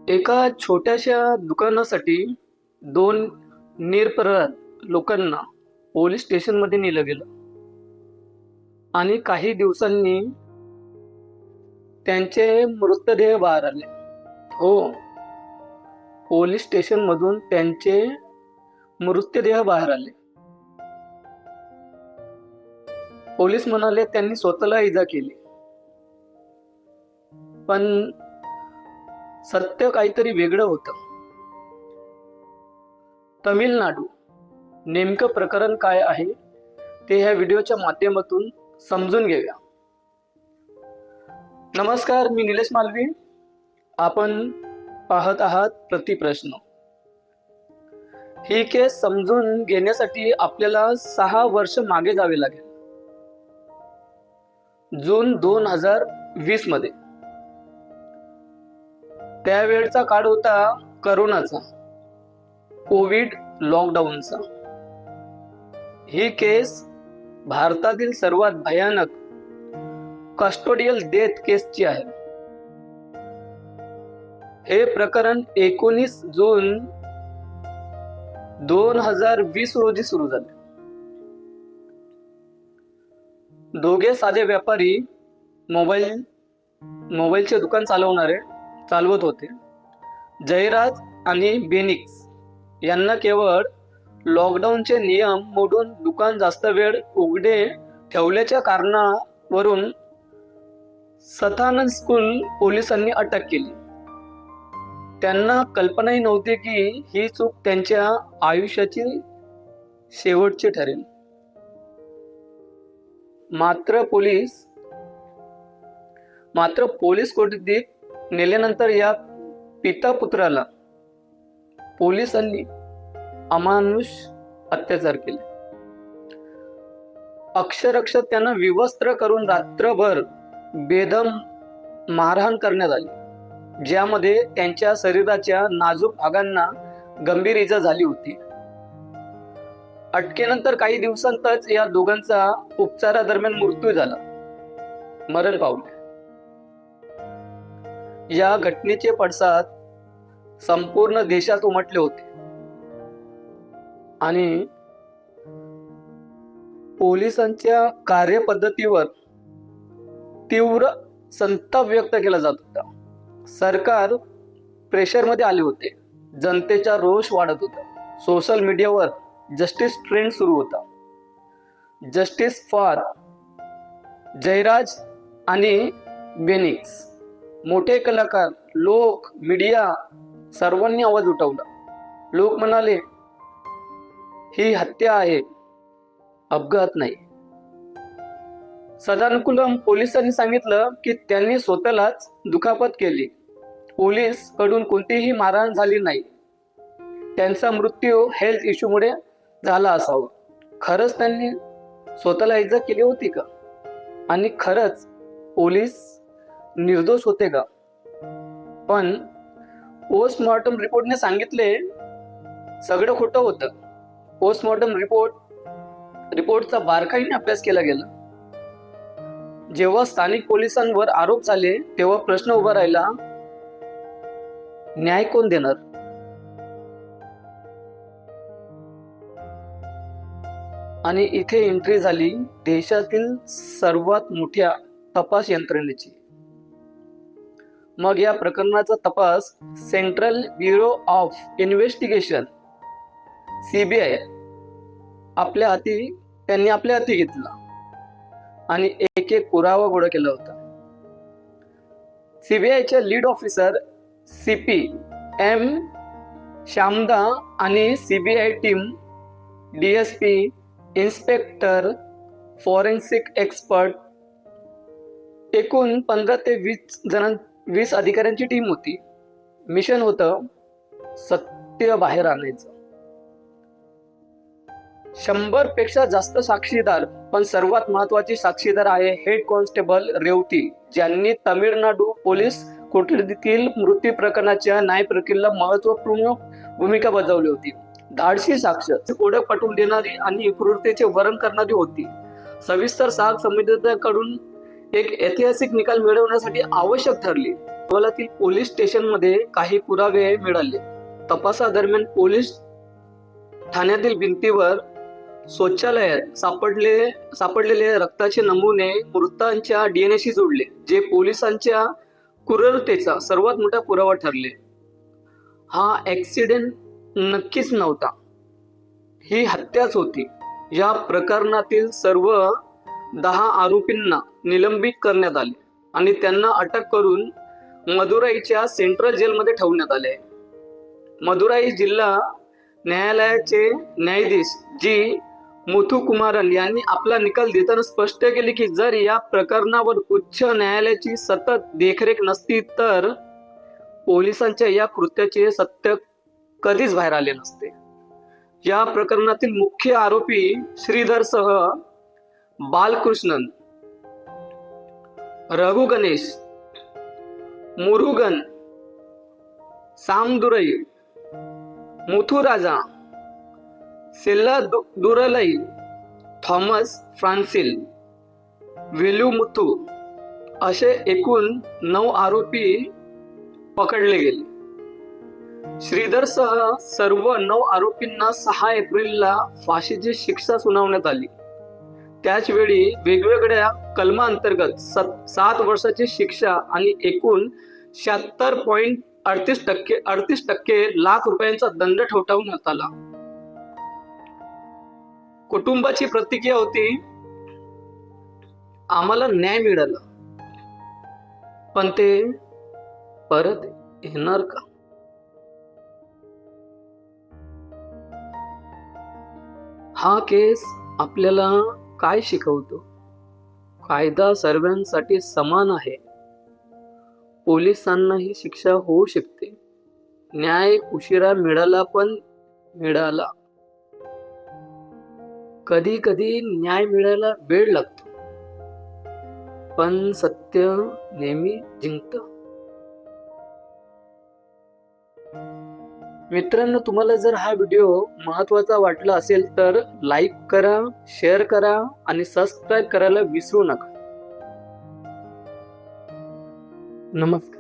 एका छोट्याशा दुकानासाठी दोन निरपराध लोकांना पोलीस स्टेशनमध्ये नेलं गेलं आणि काही दिवसांनी त्यांचे मृतदेह बाहेर आले. हो, पोलीस स्टेशनमधून त्यांचे मृतदेह बाहेर आले. पोलीस म्हणाले त्यांनी स्वतःला इजा केली, पण सत्य काहीतरी वेगळं होतं. तमिळनाडू नेमकं प्रकरण काय आहे ते ह्या व्हिडिओच्या माध्यमातून समजून घेऊया. नमस्कार, मी निलेश मालवी. आपण पाहत आहात प्रतिप्रश्न. ही केस समजून घेण्यासाठी आपल्याला 6 वर्ष मागे जावे लागेल. जून 2020 मध्ये. त्यावेळचा काळ होता करोनाचा, कोविड लॉकडाऊनचा. ही केस भारतातील सर्वात भयानक कस्टोडियल डेथ केसची आहे. हे प्रकरण 19 जून 2020 रोजी सुरू झाले. दोघे साधे व्यापारी मोबाईलचे दुकान चालवत होते. जयराज आणि बेनिक्स यांना केवळ लॉकडाऊनचे नियम मोडून दुकान जास्त वेळ उघडे ठेवल्याच्या कारणावरून सथानंद स्कूल पोलिसांनी अटक केली. त्यांना कल्पनाही नव्हती की ही चूक त्यांच्या आयुष्याची शेवटची ठरेल. मात्र पोलीस कोठडीत नेल्यानंतर या पिता पुत्राला पोलिसांनी अमानुष अत्याचार केले. अक्षरशः त्यांना विवस्त्र करून रात्रभर बेदम मारहाण करण्यात आली, ज्यामध्ये त्यांच्या शरीराच्या नाजूक भागांना गंभीर इजा झाली होती. अटकेनंतर काही दिवसांतच या दोघांचा उपचारादरम्यान मृत्यू झाला, मरण पावले. या घटनेचे पडसाद संपूर्ण देशात उमटले होते आणि पोलिसांच्या कार्यपद्धतीवर तीव्र संताप व्यक्त केला जात होता. सरकार प्रेशरमध्ये आले होते. जनतेचा रोष वाढत होता. सोशल मीडियावर जस्टिस ट्रेंड सुरू होता. जस्टिस फॉर जयराज आणि बेनिक्स. मोठे कलाकार, लोक, मीडिया सर्वांनी आवाज उठवला. लोक म्हणाले, ही हत्या आहे, अपघात नाही. सदानकुलम पोलिसांनी सांगितलं की त्यांनी स्वतःलाच दुखापत केली. पोलीस कडून कोणतीही मारहाण झाली नाही. त्यांचा मृत्यू हेल्थ इश्यूमुळे झाला असावा. खरंच त्यांनी स्वतःला इजा केली होती का? आणि खरंच पोलीस निर्दोष होते का? पण पोस्टमॉर्टम रिपोर्टने सांगितले सगळं खोटं होतं. पोस्टमॉर्टम रिपोर्टचा बारकाईने अभ्यास केला गेला. जेव्हा स्थानिक पोलिसांवर आरोप झाले तेव्हा प्रश्न उभा राहिला, न्याय कोण देणार? आणि इथे एंट्री झाली देशातील सर्वात मोठ्या तपास यंत्रणेची. मग या प्रकरणाचा तपास central bureau of investigation CBI त्यांनी आपल्या हाती घेतला आणि एक पुरावा गोळा केला होता. CBIच्या लीड ऑफिसर CP M श्यामदा आणि CBI team DSP, inspector, forensic expert, एकूण 15 ते 20 अधिकाऱ्यांची टीम होती. मिशन होतं सत्य बाहेर आणायचं. 100 पेक्षा जास्त साक्षीदार, पण सर्वात महत्वाची साक्षीदार आहे हेड कॉन्स्टेबल रेवती, ज्यांनी तमिळनाडू पोलीस कोठडीतील मृत्यू प्रकरणाच्या न्याय प्रक्रियेला महत्वपूर्ण भूमिका बजावली होती. धाडसी साक्ष, ओळख पटवून देणारी आणि क्रूरतेचे वर्णन करणारी होती. सविस्तर साक्ष संवेदनाकडून एक ऐतिहासिक निकाल मिळवण्यासाठी आवश्यक ठरली. अहवालातील पोलीस स्टेशनमध्ये काही पुरावे मिळाले. तपासादरम्यान पोलीस ठाण्यातील भिंतीवर शौचालयात सापडलेले रक्ताचे नमुने मृतांच्या डीएनएशी जोडले, जे पोलिसांच्या क्रूरतेचा सर्वात मोठा पुरावा ठरले. हा ऍक्सिडेंट नक्कीच नव्हता, ही हत्याच होती. या प्रकरणातील सर्व 10 आरोपींना निलंबित करण्यात आले आणि त्यांना अटक करून मदुराईच्या सेंट्रल जेलमध्ये ठेवण्यात आले. मदुराई जिल्हा न्यायालयाचे न्यायाधीश जी मुथुकुमारन यांनी आपला निकाल देताना स्पष्ट केले की जर या प्रकरणावर उच्च न्यायालयाची सतत देखरेख नसती तर पोलिसांच्या या कृत्याचे सत्य कधीच बाहेर आले नसते. या प्रकरणातील मुख्य आरोपी श्रीधरसह बालकृष्णन, रघु गणेश, मुरुगन, सामदुरई, मुथुराजा, सेल्लादुरलाई, थॉमस फ्रान्सिल, वेलुमुथु असे एकूण 9 आरोपी पकडले गेले. श्रीधरसह सर्व 9 आरोपींना 6 एप्रिलला फाशीची शिक्षा सुनावण्यात आली. त्याचवेळी वेगवेगळ्या कलमांतर्गत 7 वर्षाची शिक्षा आणि एकूण 76.38% लाख रुपयांचा दंड ठोठावण्यात आला. कुटुंबाची प्रतिक्रिया होती, आम्हाला न्याय मिळाला, पण ते परत येणार का? हा केस आपल्याला काय शिकवतो? कायदा सर्वांसाठी समान आहे. पोलिसांनाही शिक्षा होऊ शकते. न्याय उशिरा मिळाला पण मिळाला. कधी कधी न्याय मिळायला वेळ लागतो, पण सत्य नेहमी जिंकतं. मित्रांनो, तुम्हाला जर हा व्हिडिओ महत्त्वाचा वाटला असेल तर लाईक करा, शेअर करा आणि सबस्क्राईब करायला विसरू नका. नमस्कार.